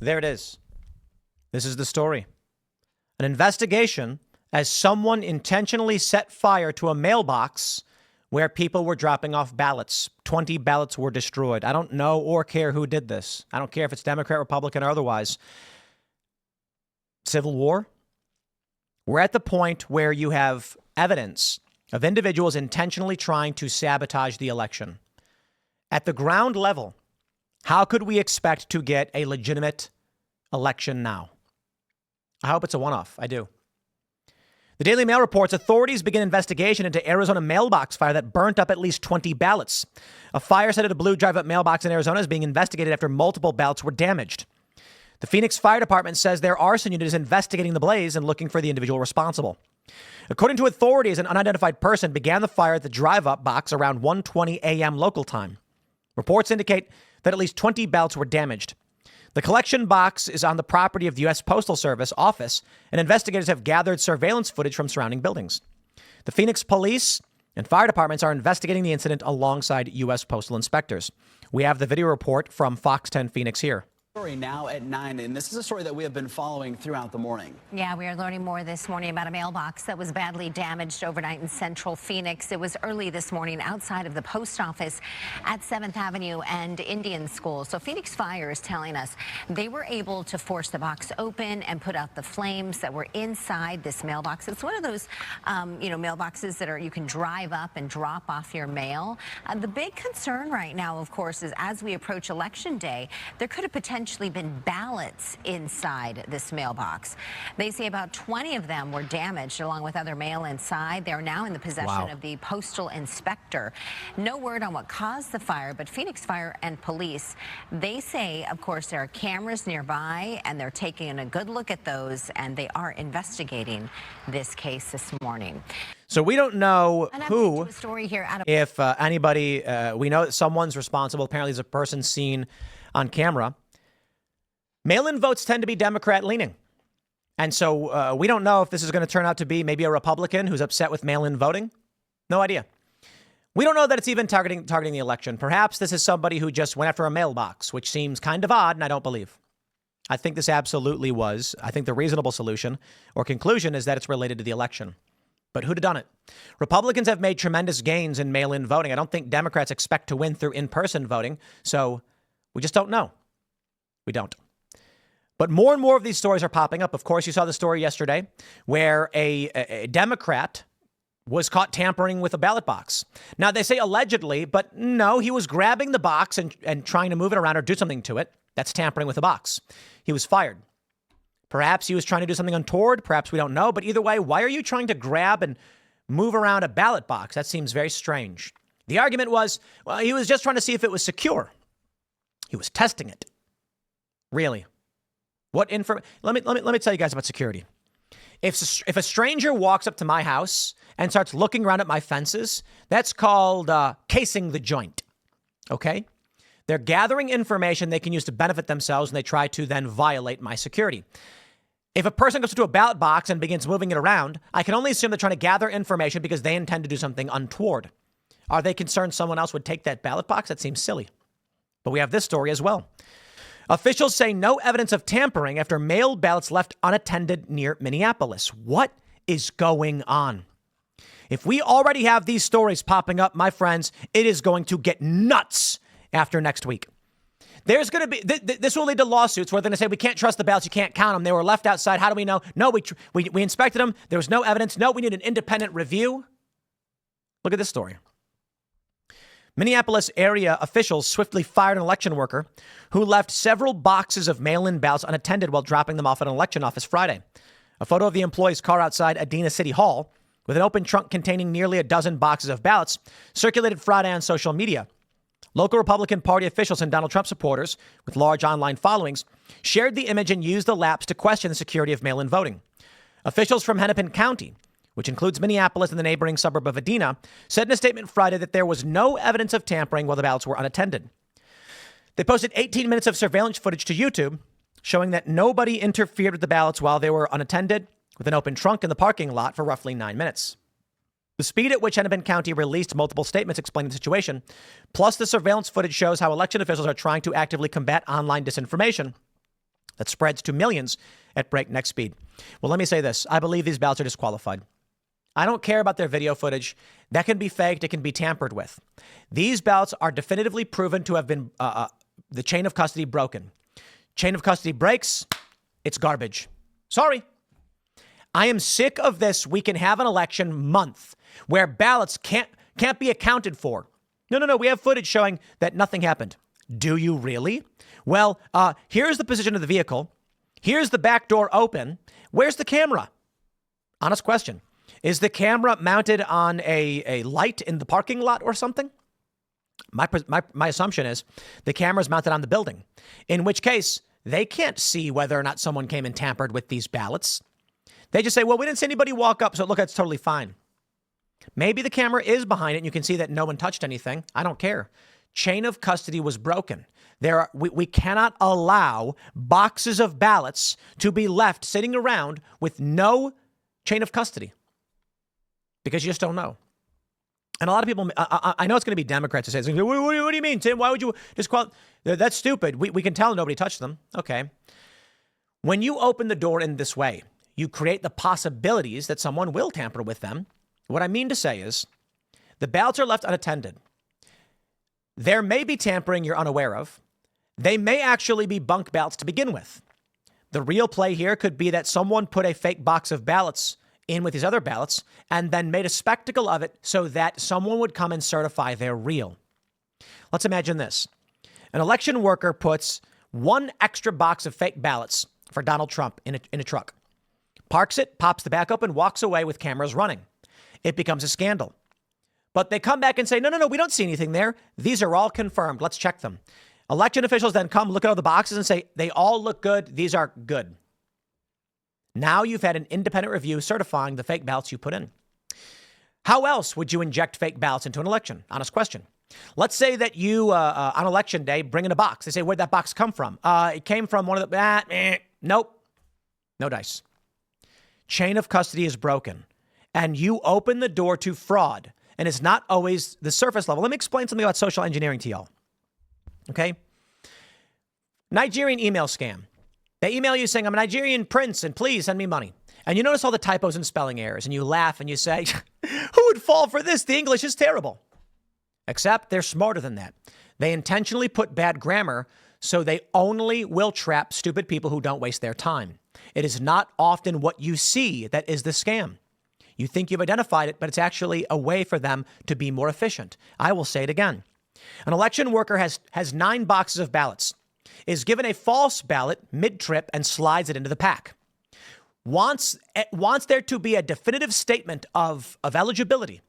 There it is. This is the story. An investigation as someone intentionally set fire to a mailbox where people were dropping off ballots. 20 ballots were destroyed. I don't know or care who did this. I don't care if it's Democrat, Republican, or otherwise. Civil war? We're at the point where you have evidence of individuals intentionally trying to sabotage the election. At the ground level, how could we expect to get a legitimate election now? I hope it's a one-off. I do. The Daily Mail reports authorities begin investigation into Arizona mailbox fire that burnt up at least 20 ballots. A fire set at a blue drive-up mailbox in Arizona is being investigated after multiple ballots were damaged. The Phoenix Fire Department says their arson unit is investigating the blaze and looking for the individual responsible. According to authorities, an unidentified person began the fire at the drive-up box around 1:20 a.m. local time. Reports indicate that at least 20 ballots were damaged. The collection box is on the property of the U.S. Postal Service office, and investigators have gathered surveillance footage from surrounding buildings. The Phoenix police and fire departments are investigating the incident alongside U.S. postal inspectors. We have the video report from Fox 10 Phoenix here. Story now at 9, and this is a story that we have been following throughout the morning. Yeah, we are learning more this morning about a mailbox that was badly damaged overnight in central Phoenix. It was early this morning outside of the post office at 7th Avenue and Indian School. So Phoenix Fire is telling us they were able to force the box open and put out the flames that were inside this mailbox. It's one of those, mailboxes that you can drive up and drop off your mail. The big concern right now, of course, is as we approach Election Day, there could have potentially been ballots inside this mailbox. They say about 20 of them were damaged along with other mail inside. They're now in the possession of the postal inspector. No word on what caused the fire, but Phoenix Fire and police, they say, of course, there are cameras nearby and they're taking a good look at those, and they are investigating this case this morning. So we don't know who, if anybody, we know that someone's responsible. Apparently there's a person seen on camera. Mail-in votes tend to be Democrat leaning. And so we don't know if this is going to turn out to be maybe a Republican who's upset with mail-in voting. No idea. We don't know that it's even targeting the election. Perhaps this is somebody who just went after a mailbox, which seems kind of odd, and I don't believe. I think this absolutely was. I think the reasonable solution or conclusion is that it's related to the election. But who'd have done it? Republicans have made tremendous gains in mail-in voting. I don't think Democrats expect to win through in-person voting. So we just don't know. We don't. But more and more of these stories are popping up. Of course, you saw the story yesterday where a Democrat was caught tampering with a ballot box. Now, they say allegedly, but no, he was grabbing the box and trying to move it around or do something to it. That's tampering with a box. He was fired. Perhaps he was trying to do something untoward. Perhaps we don't know. But either way, why are you trying to grab and move around a ballot box? That seems very strange. The argument was, well, he was just trying to see if it was secure. He was testing it. Really? What Let me tell you guys about security. If a stranger walks up to my house and starts looking around at my fences, that's called casing the joint. Okay? They're gathering information they can use to benefit themselves, and they try to then violate my security. If a person goes to a ballot box and begins moving it around, I can only assume they're trying to gather information because they intend to do something untoward. Are they concerned someone else would take that ballot box? That seems silly. But we have this story as well. Officials say no evidence of tampering after mailed ballots left unattended near Minneapolis. What is going on? If we already have these stories popping up, my friends, it is going to get nuts after next week. There's going to be, this will lead to lawsuits where they're going to say, we can't trust the ballots, you can't count them. They were left outside. How do we know? No, we inspected them. There was no evidence. No, we need an independent review. Look at this story. Minneapolis area officials swiftly fired an election worker who left several boxes of mail-in ballots unattended while dropping them off at an election office Friday. A photo of the employee's car outside Adena City Hall with an open trunk containing nearly a dozen boxes of ballots circulated Friday on social media. Local Republican Party officials and Donald Trump supporters with large online followings shared the image and used the lapse to question the security of mail-in voting. Officials from Hennepin County, which includes Minneapolis and the neighboring suburb of Adena, said in a statement Friday that there was no evidence of tampering while the ballots were unattended. They posted 18 minutes of surveillance footage to YouTube showing that nobody interfered with the ballots while they were unattended with an open trunk in the parking lot for roughly 9 minutes. The speed at which Hennepin County released multiple statements explaining the situation, plus the surveillance footage shows how election officials are trying to actively combat online disinformation. that spreads to millions at breakneck speed. Well, let me say this. I believe these ballots are disqualified. I don't care about their video footage. That can be faked. It can be tampered with. These ballots are definitively proven to have been the chain of custody broken. Chain of custody breaks. It's garbage. Sorry. I am sick of this. We can have an election month where ballots can't be accounted for. No. We have footage showing that nothing happened. Do you really? Well, here's the position of the vehicle. Here's the back door open. Where's the camera? Honest question. Is the camera mounted on a light in the parking lot or something? My assumption is the camera's mounted on the building, in which case they can't see whether or not someone came and tampered with these ballots. They just say, well, we didn't see anybody walk up, so look, it's totally fine. Maybe the camera is behind it and you can see that no one touched anything. I don't care. Chain of custody was broken. We cannot allow boxes of ballots to be left sitting around with no chain of custody because you just don't know. And a lot of people, I know it's going to be Democrats who say, what do you mean, Tim? Why would you just call it? That's stupid. We can tell nobody touched them. Okay. When you open the door in this way, you create the possibilities that someone will tamper with them. What I mean to say is the ballots are left unattended. There may be tampering you're unaware of. They may actually be bunk ballots to begin with. The real play here could be that someone put a fake box of ballots in with these other ballots and then made a spectacle of it so that someone would come and certify they're real. Let's imagine this. An election worker puts one extra box of fake ballots for Donald Trump in a truck, parks it, pops the back open, walks away with cameras running. It becomes a scandal. But they come back and say, no, we don't see anything there. These are all confirmed. Let's check them. Election officials then come look at all the boxes and say, they all look good. These are good. Now you've had an independent review certifying the fake ballots you put in. How else would you inject fake ballots into an election? Honest question. Let's say that you, on election day, bring in a box. They say, where'd that box come from? It came from one of the, nope. No dice. Chain of custody is broken. And you open the door to fraud. And it's not always the surface level. Let me explain something about social engineering to y'all. Okay? Nigerian email scam. They email you saying, I'm a Nigerian prince and please send me money. And you notice all the typos and spelling errors and you laugh and you say, who would fall for this? The English is terrible. Except they're smarter than that. They intentionally put bad grammar so they only will trap stupid people who don't waste their time. It is not often what you see that is the scam. You think you've identified it, but it's actually a way for them to be more efficient. I will say it again. An election worker has 9 boxes of ballots, is given a false ballot mid-trip and slides it into the pack. Wants there to be a definitive statement of eligibility,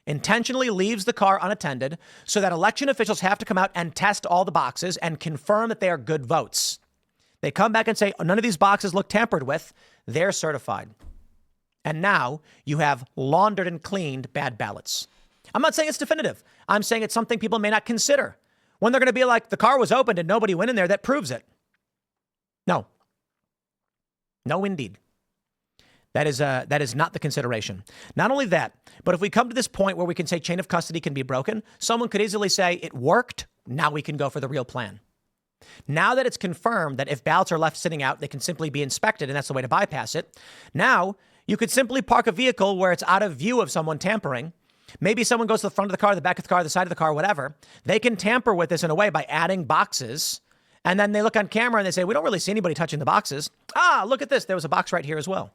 intentionally leaves the car unattended so that election officials have to come out and test all the boxes and confirm that they are good votes. They come back and say, none of these boxes look tampered with. They're certified. And now you have laundered and cleaned bad ballots. I'm not saying it's definitive. I'm saying it's something people may not consider. When they're going to be like, the car was opened and nobody went in there, that proves it. No. No, indeed. That is not the consideration. Not only that, but if we come to this point where we can say chain of custody can be broken, someone could easily say it worked. Now we can go for the real plan. Now that it's confirmed that if ballots are left sitting out, they can simply be inspected, and that's the way to bypass it. Now you could simply park a vehicle where it's out of view of someone tampering. Maybe someone goes to the front of the car, the back of the car, the side of the car, whatever. They can tamper with this in a way by adding boxes. And then they look on camera and they say, we don't really see anybody touching the boxes. Look at this. There was a box right here as well.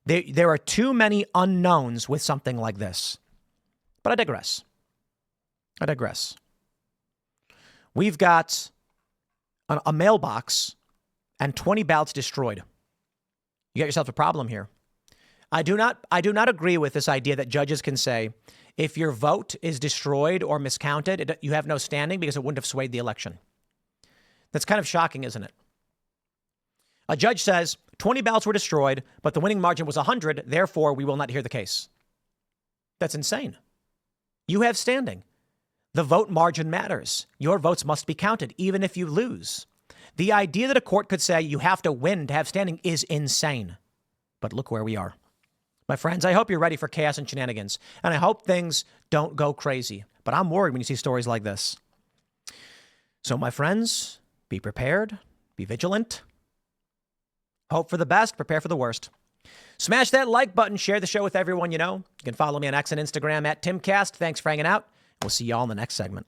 There are too many unknowns with something like this. But I digress. We've got a mailbox and 20 ballots destroyed. You got yourself a problem here. I do not agree with this idea that judges can say, if your vote is destroyed or miscounted, you have no standing because it wouldn't have swayed the election. That's kind of shocking, isn't it? A judge says 20 ballots were destroyed, but the winning margin was 100. Therefore, we will not hear the case. That's insane. You have standing. The vote margin matters. Your votes must be counted, even if you lose. The idea that a court could say you have to win to have standing is insane. But look where we are. My friends, I hope you're ready for chaos and shenanigans, and I hope things don't go crazy. But I'm worried when you see stories like this. So, my friends, be prepared, be vigilant, Hope for the best, prepare for the worst. Smash that like button, share the show with everyone you know. You can follow me on X and Instagram at Timcast. Thanks for hanging out. We'll see you all in the next segment.